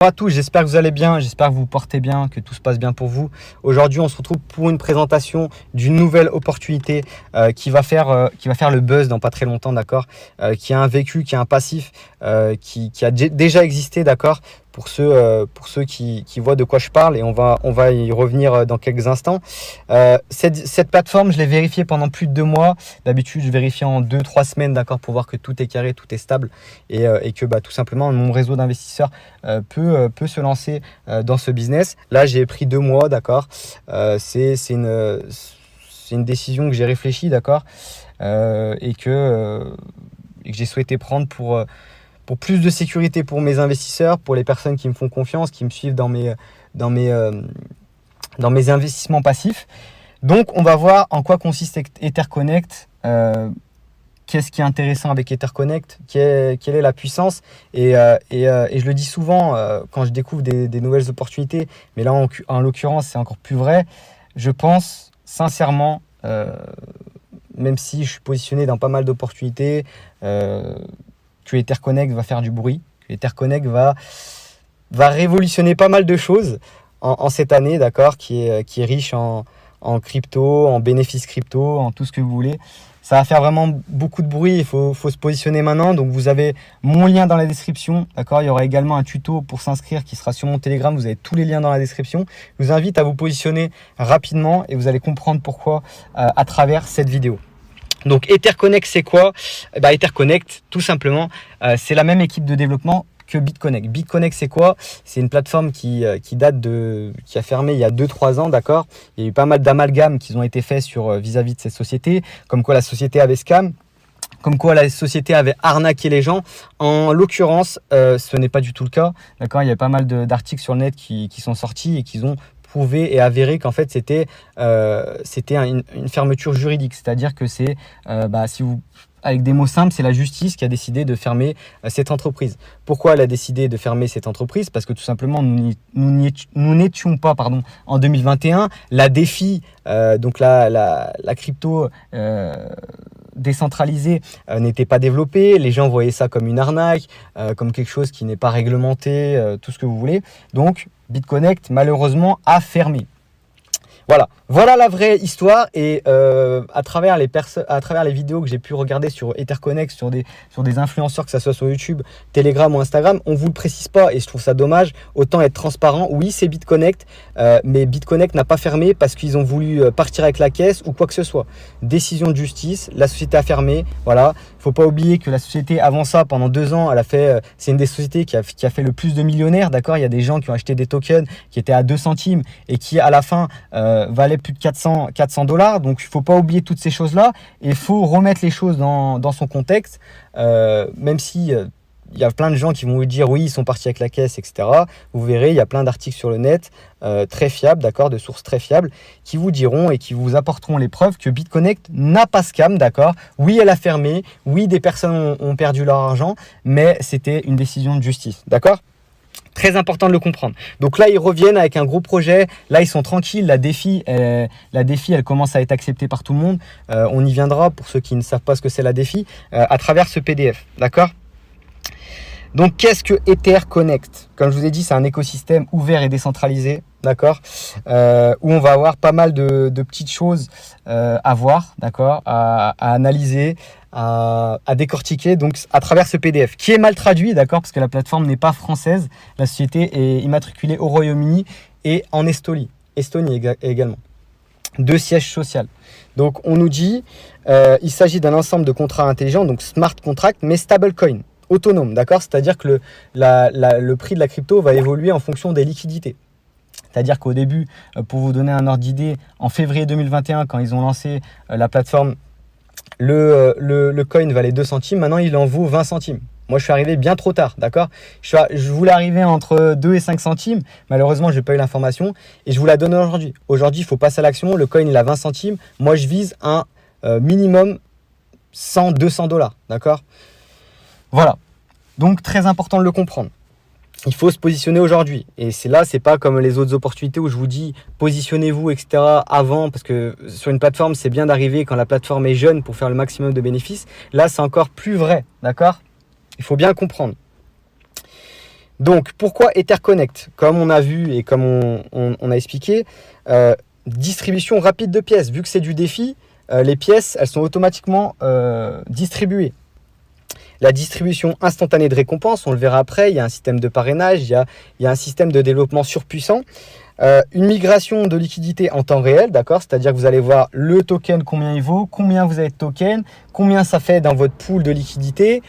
Bonjour à tous, j'espère que vous allez bien, j'espère que vous vous portez bien, que tout se passe bien pour vous. Aujourd'hui, on se retrouve pour une présentation d'une nouvelle opportunité qui va faire le buzz dans pas très longtemps, d'accord, qui a un vécu, qui a un passif, qui a déjà existé, d'accord, pour ceux qui voient de quoi je parle, et on va y revenir dans quelques instants. Cette plateforme, je l'ai vérifiée pendant plus de 2 mois. D'habitude, je vérifie en 2-3 semaines, d'accord, pour voir que tout est carré, tout est stable, et que tout simplement mon réseau d'investisseurs peut se lancer dans ce business. Là, j'ai pris 2 mois, d'accord. C'est une décision que j'ai réfléchi, d'accord, et que j'ai souhaité prendre pour plus de sécurité pour mes investisseurs, pour les personnes qui me font confiance, qui me suivent dans mes investissements passifs. Donc, on va voir en quoi consiste EtherConnect. Qu'est-ce qui est intéressant avec EtherConnect, quelle est la puissance, et je le dis souvent quand je découvre des nouvelles opportunités, mais là en l'occurrence c'est encore plus vrai. Je pense sincèrement, même si je suis positionné dans pas mal d'opportunités, que EtherConnect va faire du bruit, que EtherConnect va révolutionner pas mal de choses en cette année, d'accord, qui est riche en crypto, en bénéfices crypto, en tout ce que vous voulez. Ça va faire vraiment beaucoup de bruit, il faut se positionner maintenant. Donc vous avez mon lien dans la description, d'accord. Il y aura également un tuto pour s'inscrire qui sera sur mon Telegram, vous avez tous les liens dans la description. Je vous invite à vous positionner rapidement et vous allez comprendre pourquoi à travers cette vidéo. Donc EtherConnect, c'est quoi? EtherConnect, tout simplement, c'est la même équipe de développement que BitConnect. BitConnect, c'est quoi? C'est une plateforme qui a fermé il y a 2-3 ans, d'accord. Il y a eu pas mal d'amalgames qui ont été faits vis-à-vis de cette société, comme quoi la société avait scam, comme quoi la société avait arnaqué les gens. En l'occurrence, ce n'est pas du tout le cas, d'accord. Il y a pas mal d'articles sur le net qui sont sortis et qui ont prouvé et avéré qu'en fait c'était une fermeture juridique, c'est-à-dire que c'est avec des mots simples, c'est la justice qui a décidé de fermer cette entreprise. Pourquoi elle a décidé de fermer cette entreprise? Parce que tout simplement, nous n'étions pas en 2021. La DeFi, donc la crypto décentralisée, n'était pas développée. Les gens voyaient ça comme une arnaque, comme quelque chose qui n'est pas réglementé, tout ce que vous voulez. Donc, BitConnect, malheureusement, a fermé. Voilà la vraie histoire, et à travers les vidéos que j'ai pu regarder sur EtherConnect, sur des influenceurs, que ce soit sur YouTube, Telegram ou Instagram, on ne vous le précise pas et je trouve ça dommage. Autant être transparent. Oui, c'est BitConnect, mais BitConnect n'a pas fermé parce qu'ils ont voulu partir avec la caisse ou quoi que ce soit. Décision de justice, la société a fermé. Voilà, il ne faut pas oublier que la société, avant ça, pendant 2 ans, c'est une des sociétés qui a fait le plus de millionnaires, d'accord. Il y a des gens qui ont acheté des tokens qui étaient à 2 centimes et qui à la fin valaient plus de 400 $. Donc il faut pas oublier toutes ces choses là, et il faut remettre les choses dans son contexte, même si il y a plein de gens qui vont vous dire oui, ils sont partis avec la caisse, etc. Vous verrez, il y a plein d'articles sur le net très fiables, d'accord, de sources très fiables, qui vous diront et qui vous apporteront les preuves que BitConnect n'a pas scam, d'accord. Oui, elle a fermé, oui, des personnes ont perdu leur argent, mais c'était une décision de justice, d'accord. Très important de le comprendre. Donc là, ils reviennent avec un gros projet. Là, ils sont tranquilles. La DeFi, elle commence à être acceptée par tout le monde. On y viendra pour ceux qui ne savent pas ce que c'est la DeFi à travers ce PDF. D'accord? Donc, qu'est-ce que EtherConnect? Comme je vous ai dit, c'est un écosystème ouvert et décentralisé, d'accord, où on va avoir pas mal de petites choses à voir, d'accord, à analyser, à décortiquer, donc à travers ce PDF qui est mal traduit, d'accord, parce que la plateforme n'est pas française. La société est immatriculée au Royaume-Uni et en Estonie également. 2 sièges sociaux. Donc, on nous dit il s'agit d'un ensemble de contrats intelligents, donc smart contract, mais stablecoin, autonome, d'accord. C'est-à-dire que le prix de la crypto va évoluer en fonction des liquidités. C'est-à-dire qu'au début, pour vous donner un ordre d'idée, en février 2021, quand ils ont lancé la plateforme, le coin valait 2 centimes. Maintenant, il en vaut 20 centimes. Moi, je suis arrivé bien trop tard, d'accord. Je voulais arriver entre 2 et 5 centimes. Malheureusement, je n'ai pas eu l'information et je vous la donne aujourd'hui. Aujourd'hui, il faut passer à l'action. Le coin, il a 20 centimes. Moi, je vise un minimum 100-200 $, d'accord. Voilà. Donc, très important de le comprendre. Il faut se positionner aujourd'hui. Et c'est pas comme les autres opportunités où je vous dis positionnez-vous, etc. avant, parce que sur une plateforme, c'est bien d'arriver quand la plateforme est jeune pour faire le maximum de bénéfices. Là, c'est encore plus vrai, d'accord? Il faut bien comprendre. Donc, pourquoi Etherconnect? Comme on a vu et comme on a expliqué, distribution rapide de pièces. Vu que c'est du défi, les pièces, elles sont automatiquement distribuées. La distribution instantanée de récompenses, on le verra après, il y a un système de parrainage, il y a un système de développement surpuissant. Une migration de liquidité en temps réel, d'accord? C'est-à-dire que vous allez voir le token, combien il vaut, combien vous avez de tokens, combien ça fait dans votre pool de liquidité,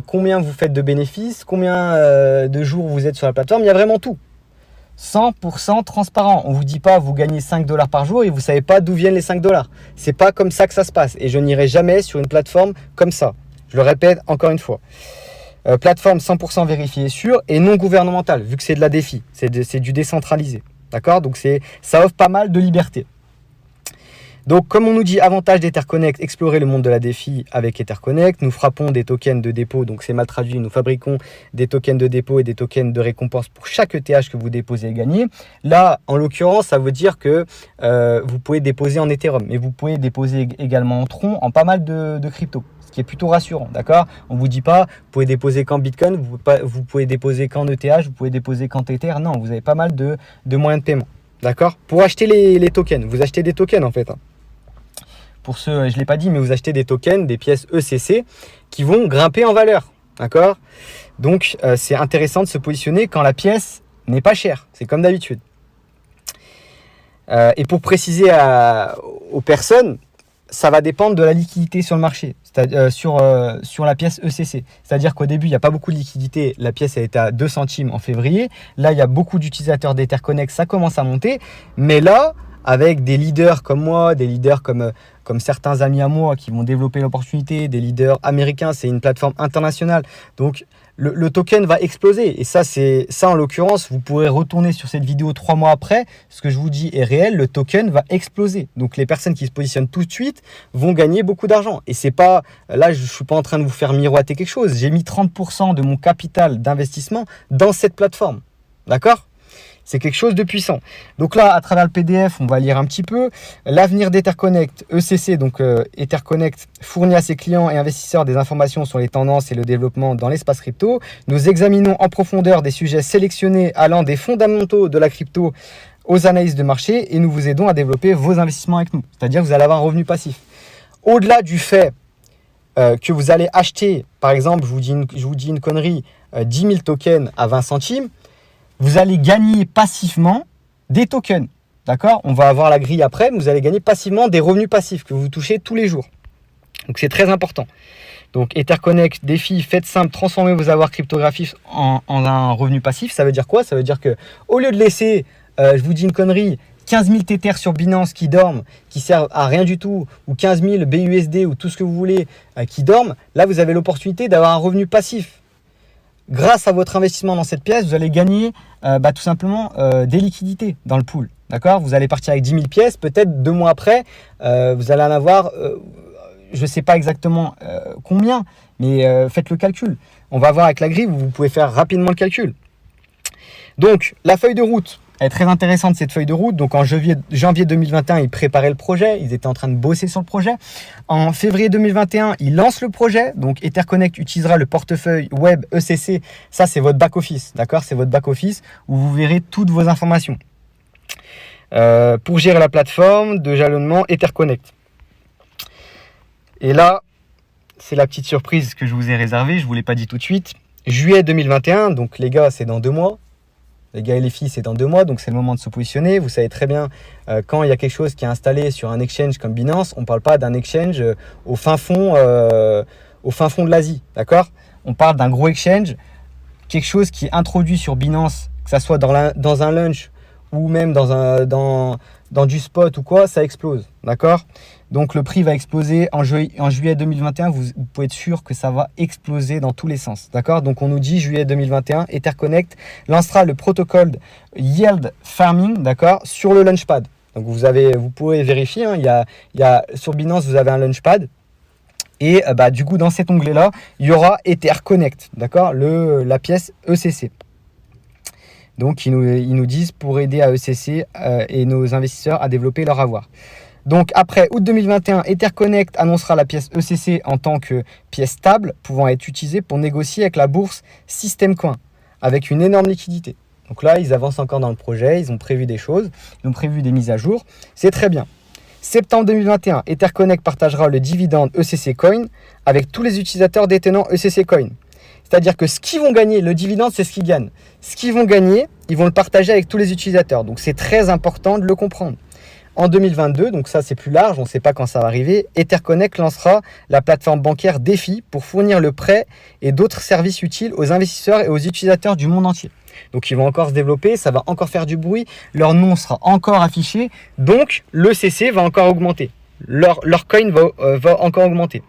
combien vous faites de bénéfices, combien de jours vous êtes sur la plateforme, il y a vraiment tout. 100% transparent. On ne vous dit pas vous gagnez 5 $ par jour et vous ne savez pas d'où viennent les 5 $. C'est pas comme ça que ça se passe et je n'irai jamais sur une plateforme comme ça. Je le répète encore une fois. Plateforme 100% vérifiée et sûre et non gouvernementale, vu que c'est de la défi, c'est du décentralisé. D'accord? Donc ça offre pas mal de liberté. Donc comme on nous dit, avantage d'Etherconnect, explorer le monde de la défi avec Etherconnect. Nous frappons des tokens de dépôt, donc c'est mal traduit, nous fabriquons des tokens de dépôt et des tokens de récompense pour chaque ETH que vous déposez et gagnez. Là, en l'occurrence, ça veut dire que vous pouvez déposer en Ethereum, mais vous pouvez déposer également en Tron, en pas mal de cryptos. Ce qui est plutôt rassurant, d'accord? On ne vous dit pas, vous pouvez déposer qu'en Bitcoin, vous pouvez déposer qu'en ETH, vous pouvez déposer qu'en Tether. Non, vous avez pas mal de moyens de paiement, d'accord? Pour acheter les tokens, vous achetez des tokens en fait. Pour ceux, je ne l'ai pas dit, mais vous achetez des tokens, des pièces ECC qui vont grimper en valeur, d'accord? Donc, c'est intéressant de se positionner quand la pièce n'est pas chère, c'est comme d'habitude. Et pour préciser aux personnes, ça va dépendre de la liquidité sur le marché, sur la pièce ECC. C'est-à-dire qu'au début, il n'y a pas beaucoup de liquidité. La pièce elle était à 2 centimes en février. Là, il y a beaucoup d'utilisateurs d'Etherconnect, ça commence à monter. Mais là, avec des leaders comme moi, des leaders comme certains amis à moi qui vont développer l'opportunité, des leaders américains, c'est une plateforme internationale. Donc, le token va exploser. Et ça, en l'occurrence, vous pourrez retourner sur cette vidéo 3 mois après. Ce que je vous dis est réel, le token va exploser. Donc, les personnes qui se positionnent tout de suite vont gagner beaucoup d'argent. Et c'est pas, là, je ne suis pas en train de vous faire miroiter quelque chose. J'ai mis 30% de mon capital d'investissement dans cette plateforme. D'accord ? C'est quelque chose de puissant. Donc là, à travers le PDF, on va lire un petit peu. L'avenir d'Etherconnect, ECC, donc Etherconnect, fournit à ses clients et investisseurs des informations sur les tendances et le développement dans l'espace crypto. Nous examinons en profondeur des sujets sélectionnés allant des fondamentaux de la crypto aux analyses de marché et nous vous aidons à développer vos investissements avec nous. C'est-à-dire que vous allez avoir un revenu passif. Au-delà du fait que vous allez acheter, par exemple, je vous dis une connerie, 10 000 tokens à 20 centimes, vous allez gagner passivement des tokens. D'accord? On va avoir la grille après, mais vous allez gagner passivement des revenus passifs que vous touchez tous les jours. Donc, c'est très important. Donc, Etherconnect, défi, faites simple, transformez vos avoirs cryptographiques en un revenu passif. Ça veut dire quoi? Ça veut dire que au lieu de laisser, je vous dis une connerie, 15 000 Tether sur Binance qui dorment, qui servent à rien du tout, ou 15 000 BUSD ou tout ce que vous voulez qui dorment, là, vous avez l'opportunité d'avoir un revenu passif. Grâce à votre investissement dans cette pièce, vous allez gagner tout simplement des liquidités dans le pool. D'accord? Vous allez partir avec 10 000 pièces, peut-être 2 mois après, vous allez en avoir, je ne sais pas exactement combien, mais faites le calcul. On va voir avec la grille, vous pouvez faire rapidement le calcul. Donc, la feuille de route. Elle est très intéressante cette feuille de route. Donc en janvier 2021, ils préparaient le projet. Ils étaient en train de bosser sur le projet. En février 2021, ils lancent le projet. Donc Etherconnect utilisera le portefeuille web ECC. Ça, c'est votre back-office. D'accord? C'est votre back-office où vous verrez toutes vos informations. Pour gérer la plateforme de jalonnement Etherconnect. Et là, c'est la petite surprise que je vous ai réservée. Je ne vous l'ai pas dit tout de suite. Juillet 2021, donc les gars, c'est dans 2 mois. Les gars et les filles, c'est dans 2 mois, donc c'est le moment de se positionner. Vous savez très bien, quand il y a quelque chose qui est installé sur un exchange comme Binance, on ne parle pas d'un exchange au fin fond de l'Asie, d'accord? On parle d'un gros exchange, quelque chose qui est introduit sur Binance, que ça soit dans un launch ou même dans du spot ou quoi, ça explose, d'accord? Donc le prix va exploser en juillet 2021, vous pouvez être sûr que ça va exploser dans tous les sens, d'accord? Donc on nous dit juillet 2021, Etherconnect lancera le protocole Yield Farming, d'accord, sur le Launchpad. Donc vous pouvez vérifier, hein, il y a sur Binance, vous avez un Launchpad. Et du coup, dans cet onglet-là, il y aura Etherconnect, d'accord, la pièce ECC. Donc, ils nous disent pour aider à ECC et nos investisseurs à développer leur avoir. Donc, après août 2021, Etherconnect annoncera la pièce ECC en tant que pièce stable pouvant être utilisée pour négocier avec la bourse Systemcoin. avec une énorme liquidité. Donc là, ils avancent encore dans le projet, ils ont prévu des choses, ils ont prévu des mises à jour. C'est très bien. Septembre 2021, Etherconnect partagera le dividende ECC Coin avec tous les utilisateurs détenant ECC Coin. C'est-à-dire que ce qu'ils vont gagner, le dividende, c'est ce qu'ils gagnent. Ce qu'ils vont gagner, ils vont le partager avec tous les utilisateurs. Donc c'est très important de le comprendre. En 2022, donc ça c'est plus large, on ne sait pas quand ça va arriver, Etherconnect lancera la plateforme bancaire DeFi pour fournir le prêt et d'autres services utiles aux investisseurs et aux utilisateurs du monde entier. Donc ils vont encore se développer, ça va encore faire du bruit, leur nom sera encore affiché, donc le CC va encore augmenter, leur coin va encore augmenter.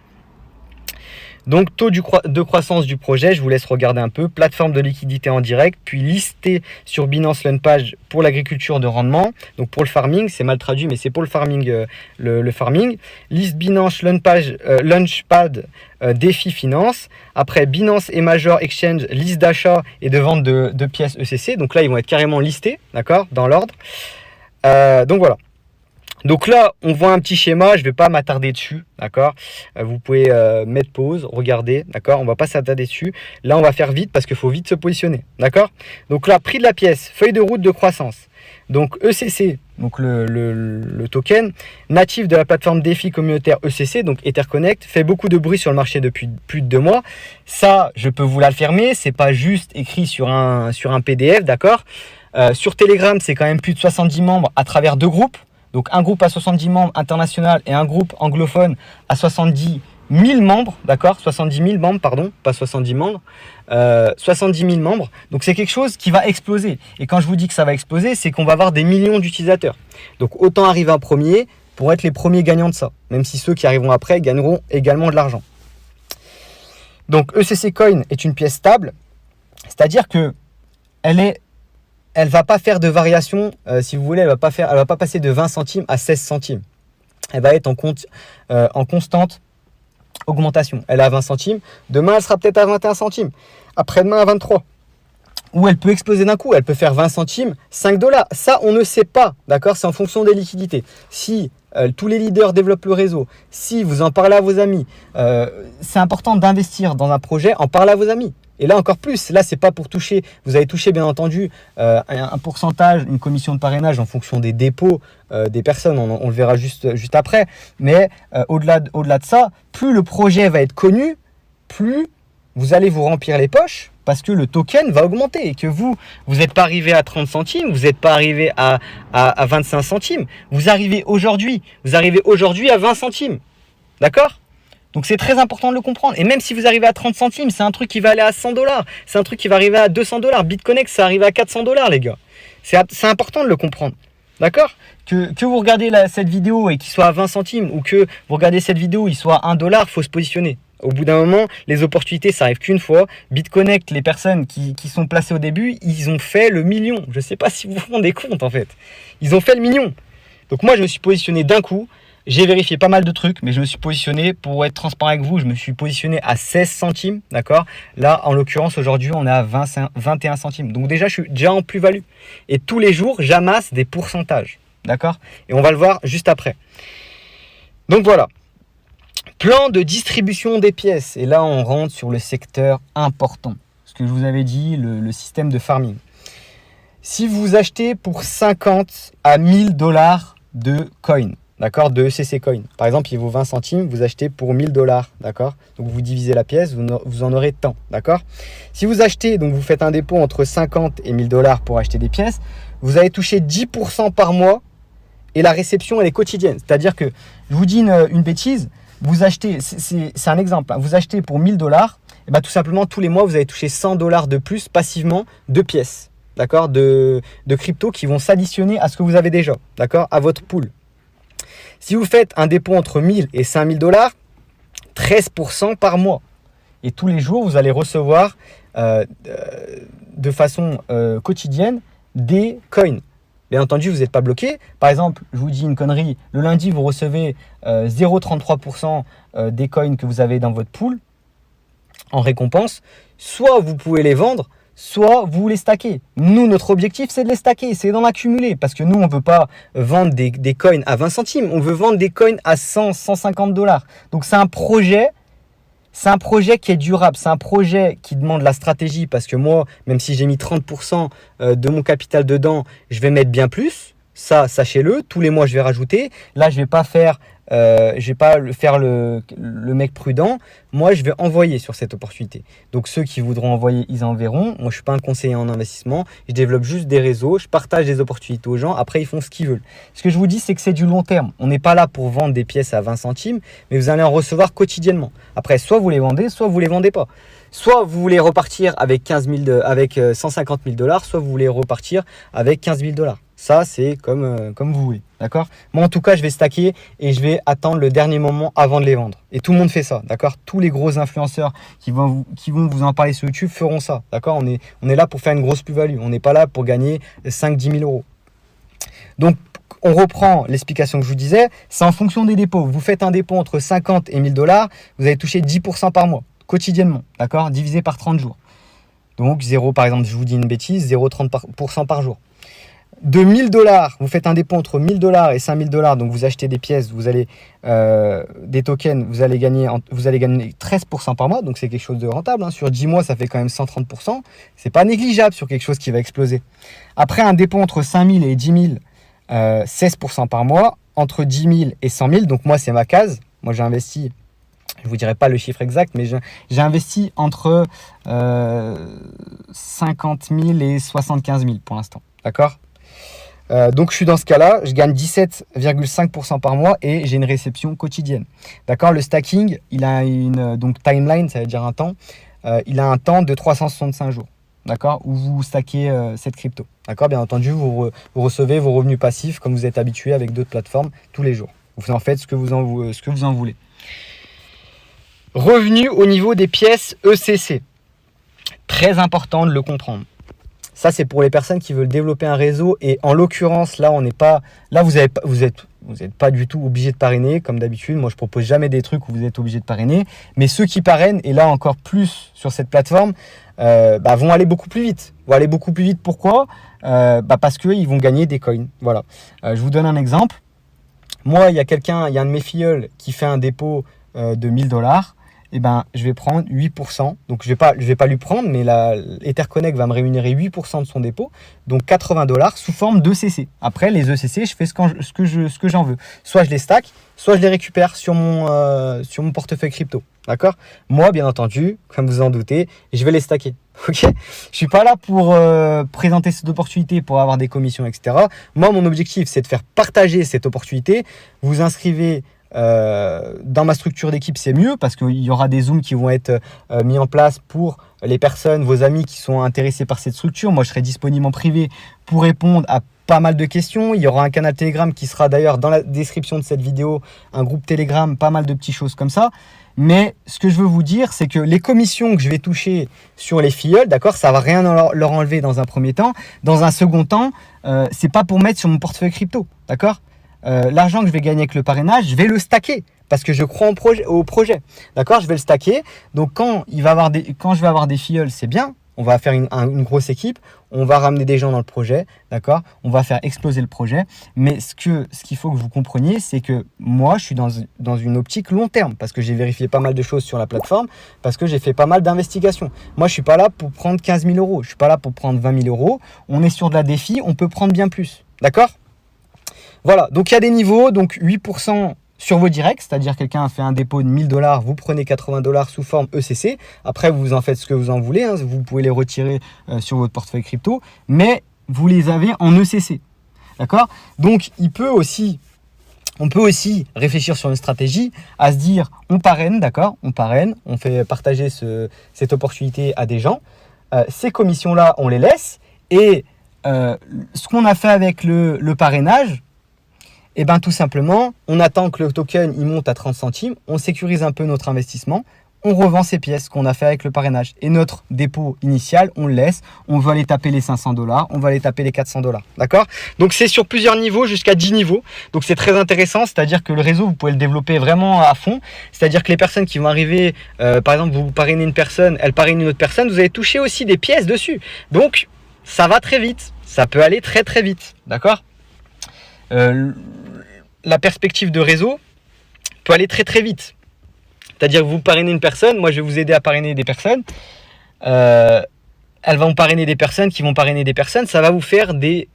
Donc taux de croissance du projet, je vous laisse regarder un peu, plateforme de liquidité en direct, puis listé sur Binance Launchpad pour l'agriculture de rendement, donc pour le farming, c'est mal traduit mais c'est pour le farming, le farming, liste Binance Launchpad DeFi Finance, après Binance et Major Exchange, liste d'achat et de vente de pièces ECC, donc là ils vont être carrément listés, d'accord, dans l'ordre, donc voilà. Donc là, on voit un petit schéma, je ne vais pas m'attarder dessus, d'accord. Vous pouvez mettre pause, regarder, d'accord. On ne va pas s'attarder dessus. Là, on va faire vite parce qu'il faut vite se positionner, d'accord. Donc là, prix de la pièce, feuille de route de croissance. Donc ECC, donc le token natif de la plateforme DeFi communautaire ECC, donc Etherconnect, fait beaucoup de bruit sur le marché depuis plus de 2 mois. Ça, je peux vous l'affirmer, c'est pas juste écrit sur un PDF, d'accord. Sur Telegram, c'est quand même plus de 70 membres à travers 2 groupes. Donc un groupe à 70 membres international et un groupe anglophone à 70 000 membres, d'accord, 70 000 membres, pardon, pas 70 membres, 70 000 membres. Donc c'est quelque chose qui va exploser. Et quand je vous dis que ça va exploser, c'est qu'on va avoir des millions d'utilisateurs. Donc autant arriver en premier pour être les premiers gagnants de ça. Même si ceux qui arriveront après gagneront également de l'argent. Donc ECC Coin est une pièce stable, c'est-à-dire que elle va pas faire de variation, si vous voulez, elle va pas passer de 20 centimes à 16 centimes. Elle va être en constante augmentation. Elle est à 20 centimes, demain elle sera peut-être à 21 centimes, après-demain à 23. Ou elle peut exploser d'un coup, elle peut faire 20 centimes, 5 dollars. Ça, on ne sait pas, d'accord? C'est en fonction des liquidités. Si tous les leaders développent le réseau, si vous en parlez à vos amis, c'est important d'investir dans un projet, en parler à vos amis. Et là encore plus, là c'est pas pour toucher, vous avez touché bien entendu un pourcentage, une commission de parrainage en fonction des dépôts des personnes, on le verra juste après, mais au-delà de ça, plus le projet va être connu, plus vous allez vous remplir les poches parce que le token va augmenter et que vous n'êtes pas arrivé à 30 centimes, vous n'êtes pas arrivé à 25 centimes, vous arrivez aujourd'hui à 20 centimes, d'accord ? Donc c'est très important de le comprendre. Et même si vous arrivez à 30 centimes, c'est un truc qui va aller à 100 dollars. C'est un truc qui va arriver à 200 dollars. BitConnect, ça arrive à 400 dollars, les gars. C'est important de le comprendre. D'accord ? Que vous regardez cette vidéo et qu'il soit à 20 centimes ou que vous regardez cette vidéo et il soit à 1 dollar, il faut se positionner. Au bout d'un moment, les opportunités, ça arrive qu'une fois. BitConnect, les personnes qui sont placées au début, ils ont fait le million. Je ne sais pas si vous vous rendez compte, en fait. Ils ont fait le million. Donc moi, je me suis positionné d'un coup. J'ai vérifié pas mal de trucs, mais je me suis positionné, pour être transparent avec vous, je me suis positionné à 16 centimes, d'accord. Là, en l'occurrence, aujourd'hui, on est à 21 centimes. Donc déjà, je suis déjà en plus-value. Et tous les jours, j'amasse des pourcentages, d'accord. Et on va le voir juste après. Donc voilà. Plan de distribution des pièces. Et là, on rentre sur le secteur important. Ce que je vous avais dit, le système de farming. Si vous achetez pour 50 à 1000 dollars de coin, d'accord, de ECC Coin. Par exemple, il vaut 20 centimes, vous achetez pour 1000 dollars, d'accord. Donc, vous divisez la pièce, vous en aurez tant, d'accord. Si vous achetez, donc vous faites un dépôt entre 50 et 1000 dollars pour acheter des pièces, vous allez toucher 10% par mois et la réception, elle est quotidienne. C'est-à-dire que, je vous dis une bêtise, vous achetez, c'est un exemple, hein, vous achetez pour 1000 dollars, et bien tout simplement, tous les mois, vous allez toucher 100 dollars de plus passivement de pièces, d'accord, de crypto qui vont s'additionner à ce que vous avez déjà, d'accord, à votre pool. Si vous faites un dépôt entre 1000 et 5000 dollars, 13% par mois. Et tous les jours, vous allez recevoir de façon quotidienne des coins. Bien entendu, vous n'êtes pas bloqué. Par exemple, je vous dis une connerie, le lundi, vous recevez 0,33% des coins que vous avez dans votre pool en récompense. Soit vous pouvez les vendre, soit vous les stackez. Nous, notre objectif, c'est de les stacker, c'est d'en accumuler. Parce que nous, on ne veut pas vendre des coins à 20 centimes. On veut vendre des coins à 100, 150 dollars. Donc, c'est un projet c'est un projet qui est durable, c'est un projet qui demande la stratégie parce que moi, même si j'ai mis 30% de mon capital dedans, je vais mettre bien plus. Ça, sachez-le, tous les mois, je vais rajouter. Là, je vais pas faire le mec prudent. Moi, je vais envoyer sur cette opportunité. Donc, ceux qui voudront envoyer, ils enverront. Moi, je suis pas un conseiller en investissement. Je développe juste des réseaux. Je partage des opportunités aux gens. Après, ils font ce qu'ils veulent. Ce que je vous dis, c'est que c'est du long terme. On n'est pas là pour vendre des pièces à 20 centimes, mais vous allez en recevoir quotidiennement. Après, soit vous les vendez, soit vous les vendez pas. Soit vous voulez repartir avec 150 000 $, soit vous voulez repartir avec 15 000 $. Ça, c'est comme vous voulez, d'accord? Moi, en tout cas, je vais stacker et je vais attendre le dernier moment avant de les vendre. Et tout le monde fait ça, d'accord? Tous les gros influenceurs qui vont vous en parler sur YouTube feront ça, d'accord? On est là pour faire une grosse plus-value. On n'est pas là pour gagner 5-10 000 euros. Donc, on reprend l'explication que je vous disais. C'est en fonction des dépôts. Vous faites un dépôt entre 50 et 1000 $, vous allez toucher 10% par mois, quotidiennement, d'accord? Divisé par 30 jours. Donc, 0, par exemple, je vous dis une bêtise, 0,30% par jour. De 1000 $, vous faites un dépôt entre 1000 $ et 5000 $, donc vous achetez des pièces, vous allez des tokens, vous allez gagner 13% par mois, donc c'est quelque chose de rentable. Hein. Sur 10 mois, ça fait quand même 130%. C'est pas négligeable sur quelque chose qui va exploser. Après, un dépôt entre 5000 et 10 000, 16% par mois. Entre 10 000 et 100 000, donc moi, c'est ma case. Moi, j'ai investi, je vous dirai pas le chiffre exact, mais j'ai investi entre 50 000 et 75 000 pour l'instant. D'accord ? Donc je suis dans ce cas-là, je gagne 17,5% par mois et j'ai une réception quotidienne. D'accord, le stacking, il a une timeline, ça veut dire un temps. Il a un temps de 365 jours. D'accord, où vous stackez cette crypto. D'accord, bien entendu, vous recevez vos revenus passifs comme vous êtes habitué avec d'autres plateformes tous les jours. Vous en faites ce que vous en voulez. Revenus au niveau des pièces ECC. Très important de le comprendre. Ça, c'est pour les personnes qui veulent développer un réseau. Et en l'occurrence, là, on n'est pas. Là, vous êtes pas du tout obligé de parrainer, comme d'habitude. Moi, je propose jamais des trucs où vous êtes obligé de parrainer. Mais ceux qui parrainent, et là encore plus sur cette plateforme, vont aller beaucoup plus vite. Pourquoi ? Parce qu'ils vont gagner des coins. Voilà. Je vous donne un exemple. Moi, il y a un de mes filleuls qui fait un dépôt de 1000 $. Je vais prendre 8%. Donc, je vais pas lui prendre, mais Etherconnect va me rémunérer 8% de son dépôt. Donc, 80 $ sous forme d'ECC. Après, les ECC, je fais ce que j'en veux. Soit je les stack, soit je les récupère sur mon portefeuille crypto. D'accord ? Moi, bien entendu, comme vous en doutez, je vais les stacker. Ok ? Je suis pas là pour présenter cette opportunité, pour avoir des commissions, etc. Moi, mon objectif, c'est de faire partager cette opportunité. Vous inscrivez dans ma structure d'équipe, c'est mieux parce qu'il y aura des Zooms qui vont être mis en place pour les personnes, vos amis qui sont intéressés par cette structure. Moi, je serai disponible en privé pour répondre à pas mal de questions. Il y aura un canal Telegram qui sera d'ailleurs dans la description de cette vidéo, un groupe Telegram, pas mal de petites choses comme ça. Mais ce que je veux vous dire, c'est que les commissions que je vais toucher sur les filleuls, d'accord, ça va rien leur enlever dans un premier temps. Dans un second temps, c'est pas pour mettre sur mon portefeuille crypto, d'accord. L'argent que je vais gagner avec le parrainage, je vais le stacker parce que je crois au projet. D'accord, je vais le stacker. Donc quand je vais avoir des filleuls, c'est bien. On va faire une grosse équipe. On va ramener des gens dans le projet. D'accord, on va faire exploser le projet. Mais ce qu'il faut que vous compreniez, c'est que moi, je suis dans une optique long terme parce que j'ai vérifié pas mal de choses sur la plateforme, parce que j'ai fait pas mal d'investigations. Moi, je suis pas là pour prendre 15 000 euros. Je suis pas là pour prendre 20 000 euros. On est sur de la défi. On peut prendre bien plus. D'accord ? Voilà, donc il y a des niveaux, donc 8% sur vos directs, c'est-à-dire quelqu'un a fait un dépôt de 1000 $, vous prenez 80 $ sous forme ECC. Après, vous en faites ce que vous en voulez, hein, vous pouvez les retirer sur votre portefeuille crypto, mais vous les avez en ECC. D'accord ? Donc, on peut aussi réfléchir sur une stratégie à se dire, on parraine, d'accord ? On parraine, on fait partager cette opportunité à des gens. Ces commissions-là, on les laisse. Et ce qu'on a fait avec le parrainage, tout simplement, on attend que le token il monte à 30 centimes, on sécurise un peu notre investissement, on revend ces pièces qu'on a fait avec le parrainage. Et notre dépôt initial, on le laisse, on va aller taper les 500 $, on va aller taper les 400 $. D'accord ? Donc c'est sur plusieurs niveaux, jusqu'à 10 niveaux. Donc c'est très intéressant, c'est-à-dire que le réseau, vous pouvez le développer vraiment à fond. C'est-à-dire que les personnes qui vont arriver, par exemple, vous parrainez une personne, elle parraine une autre personne, vous allez toucher aussi des pièces dessus. Donc ça va très vite, ça peut aller très très vite. D'accord ? La perspective de réseau peut aller très très vite. C'est-à-dire que vous parrainez une personne, moi je vais vous aider à parrainer des personnes. Elles vont parrainer des personnes qui vont parrainer des personnes. Ça va vous faire de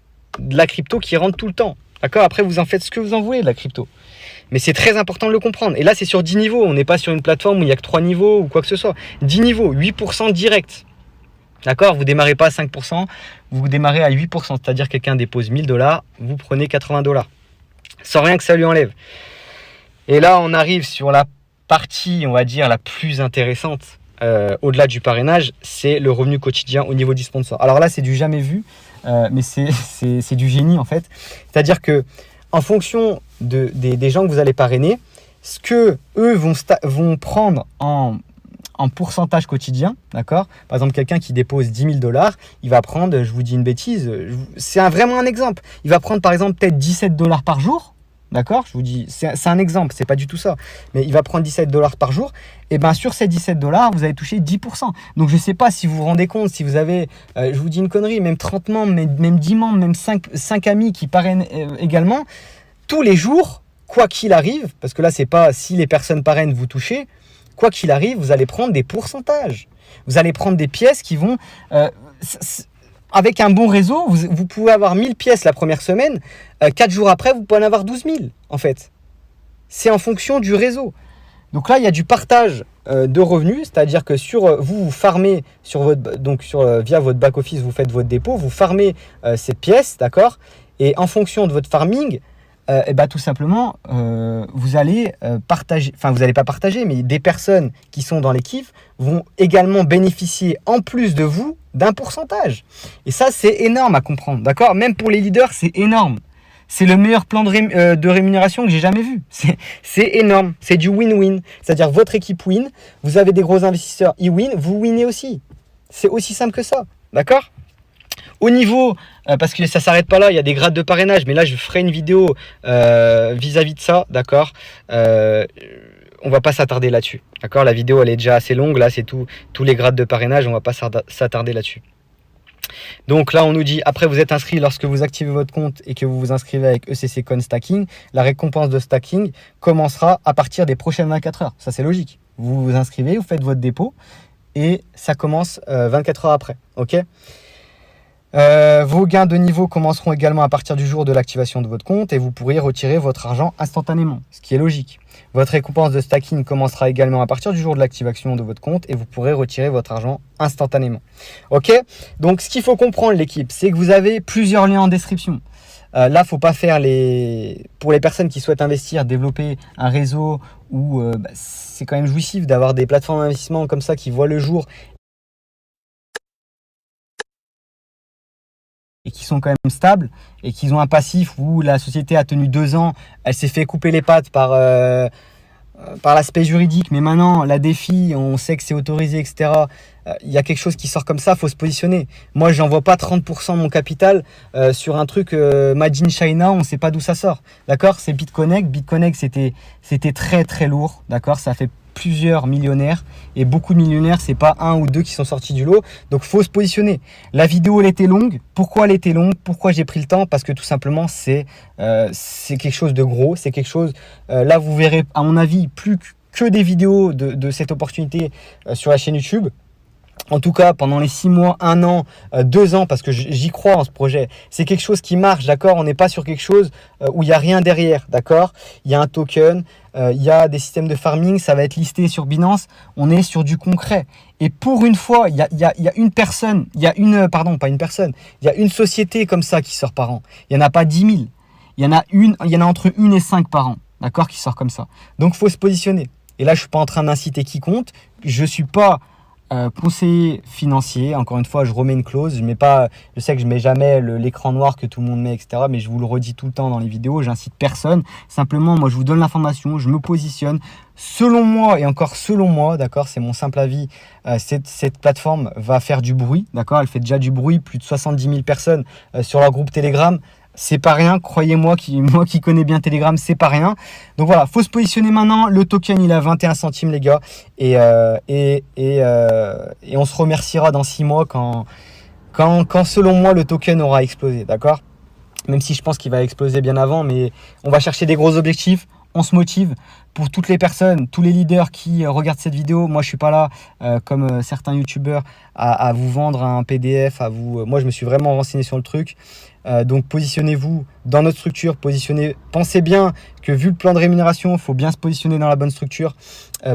la crypto qui rentre tout le temps. D'accord? Après, vous en faites ce que vous en voulez de la crypto. Mais c'est très important de le comprendre. Et là, c'est sur 10 niveaux. On n'est pas sur une plateforme où il n'y a que 3 niveaux ou quoi que ce soit. 10 niveaux, 8% direct. D'accord? Vous ne démarrez pas à 5%, vous démarrez à 8%. C'est-à-dire que quelqu'un dépose 1000 $, vous prenez 80 $. Sans rien que ça lui enlève. Et là, on arrive sur la partie, on va dire, la plus intéressante. Au-delà du parrainage, c'est le revenu quotidien au niveau du sponsor. Alors là, c'est du jamais vu, mais c'est du génie en fait. C'est-à-dire que en fonction des gens que vous allez parrainer, ce que eux vont prendre en pourcentage quotidien, d'accord? Par exemple, quelqu'un qui dépose 10 000 $, il va prendre, je vous dis une bêtise, c'est vraiment un exemple. Il va prendre par exemple peut-être 17 $ par jour. D'accord? Je vous dis, c'est un exemple, c'est pas du tout ça. Mais il va prendre 17 $ par jour. Et bien sur ces 17 $, vous allez toucher 10%. Donc je sais pas si vous vous rendez compte, si vous avez, je vous dis une connerie, même 30 membres, même 10 membres, même 5 amis qui parrainent également, tous les jours, quoi qu'il arrive, parce que là c'est pas si les personnes parrainent vous touchez, quoi qu'il arrive, vous allez prendre des pourcentages. Vous allez prendre des pièces qui vont... avec un bon réseau, vous pouvez avoir 1000 pièces la première semaine. 4 jours après, vous pouvez en avoir 12 000, en fait. C'est en fonction du réseau. Donc là, il y a du partage de revenus, c'est-à-dire que vous farmez via votre back-office, vous faites votre dépôt, vous farmez ces pièces, d'accord? Et en fonction de votre farming, tout simplement, vous allez partager, enfin vous n'allez pas partager, mais des personnes qui sont dans l'équipe vont également bénéficier en plus de vous d'un pourcentage. Et ça, c'est énorme à comprendre, d'accord? Même pour les leaders, c'est énorme. C'est le meilleur plan de rémunération que j'ai jamais vu. C'est énorme, c'est du win-win. C'est-à-dire votre équipe win, vous avez des gros investisseurs, ils win, vous winnez aussi. C'est aussi simple que ça, d'accord? Au niveau, parce que ça ne s'arrête pas là, il y a des grades de parrainage, mais là je ferai une vidéo vis-à-vis de ça, d'accord? On va pas s'attarder là-dessus, d'accord? La vidéo elle est déjà assez longue, là c'est tous les grades de parrainage, on va pas s'attarder là-dessus. Donc là on nous dit, après vous êtes inscrit lorsque vous activez votre compte et que vous vous inscrivez avec ECC Coin Stacking, la récompense de stacking commencera à partir des prochaines 24 heures. Ça c'est logique. Vous vous inscrivez, vous faites votre dépôt et ça commence 24 heures après, ok? Vos gains de niveau commenceront également à partir du jour de l'activation de votre compte et vous pourrez retirer votre argent instantanément, ce qui est logique. Votre récompense de stacking commencera également à partir du jour de l'activation de votre compte et vous pourrez retirer votre argent instantanément. Ok? Donc ce qu'il faut comprendre l'équipe, c'est que vous avez plusieurs liens en description. Là, faut pas faire pour les personnes qui souhaitent investir, développer un réseau où c'est quand même jouissif d'avoir des plateformes d'investissement comme ça qui voient le jour et qui sont quand même stables et qui ont un passif où la société a tenu 2 ans, elle s'est fait couper les pattes par l'aspect juridique, mais maintenant la défi, on sait que c'est autorisé, etc. Il y a quelque chose qui sort comme ça, il faut se positionner. Moi, je n'envoie pas 30% de mon capital sur un truc Made in China, on ne sait pas d'où ça sort. D'accord? C'est BitConnect. BitConnect, c'était très très lourd. D'accord? Ça fait plusieurs millionnaires et beaucoup de millionnaires, c'est pas 1 ou 2 qui sont sortis du lot. Donc faut se positionner. La vidéo elle était longue. Pourquoi elle était longue? Pourquoi j'ai pris le temps? Parce que tout simplement c'est quelque chose de gros, c'est quelque chose là vous verrez à mon avis plus que des vidéos de cette opportunité sur la chaîne YouTube. En tout cas, pendant les 6 mois, 1 an, 2 ans, parce que j'y crois en ce projet, c'est quelque chose qui marche, d'accord? On n'est pas sur quelque chose où il n'y a rien derrière, d'accord? Il y a un token, il y a des systèmes de farming, ça va être listé sur Binance, on est sur du concret. Et pour une fois, il y a une personne, il y a une société comme ça qui sort par an. Il n'y en a pas 10 000, il y en a entre 1 et 5 par an, d'accord, qui sort comme ça. Donc, il faut se positionner. Et là, je ne suis pas en train d'inciter quiconque, je ne suis pas... conseiller financier, encore une fois je remets une clause, je sais que je mets jamais l'écran noir que tout le monde met, etc., mais je vous le redis tout le temps dans les vidéos, j'incite personne, simplement moi je vous donne l'information, je me positionne, selon moi, et encore selon moi, d'accord, c'est mon simple avis, cette plateforme va faire du bruit, d'accord, elle fait déjà du bruit, plus de 70 000 personnes sur leur groupe Telegram. C'est pas rien, croyez-moi, moi qui connais bien Telegram, c'est pas rien. Donc voilà, faut se positionner maintenant. Le token, il a 21 centimes, les gars. Et on se remerciera dans 6 mois quand selon moi, le token aura explosé, d'accord? Même si je pense qu'il va exploser bien avant, mais on va chercher des gros objectifs. on se motive. Pour toutes les personnes, tous les leaders qui regardent cette vidéo, moi je suis pas là comme certains youtubeurs à vous vendre un PDF, moi je me suis vraiment renseigné sur le truc. Donc positionnez-vous dans notre structure, pensez bien que vu le plan de rémunération, il faut bien se positionner dans la bonne structure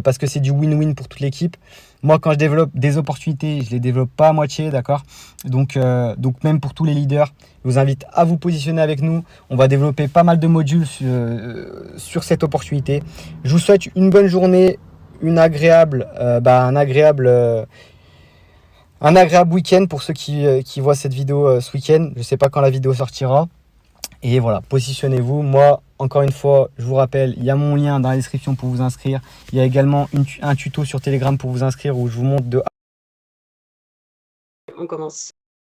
parce que c'est du win-win pour toute l'équipe. Moi, quand je développe des opportunités, je les développe pas à moitié, d'accord? Donc même pour tous les leaders, je vous invite à vous positionner avec nous. On va développer pas mal de modules sur cette opportunité. Je vous souhaite une bonne journée, un agréable week-end pour ceux qui voient cette vidéo ce week-end. Je ne sais pas quand la vidéo sortira. Et voilà, positionnez-vous. Moi, encore une fois, je vous rappelle, il y a mon lien dans la description pour vous inscrire. Il y a également un tuto sur Telegram pour vous inscrire où je vous montre de... On commence.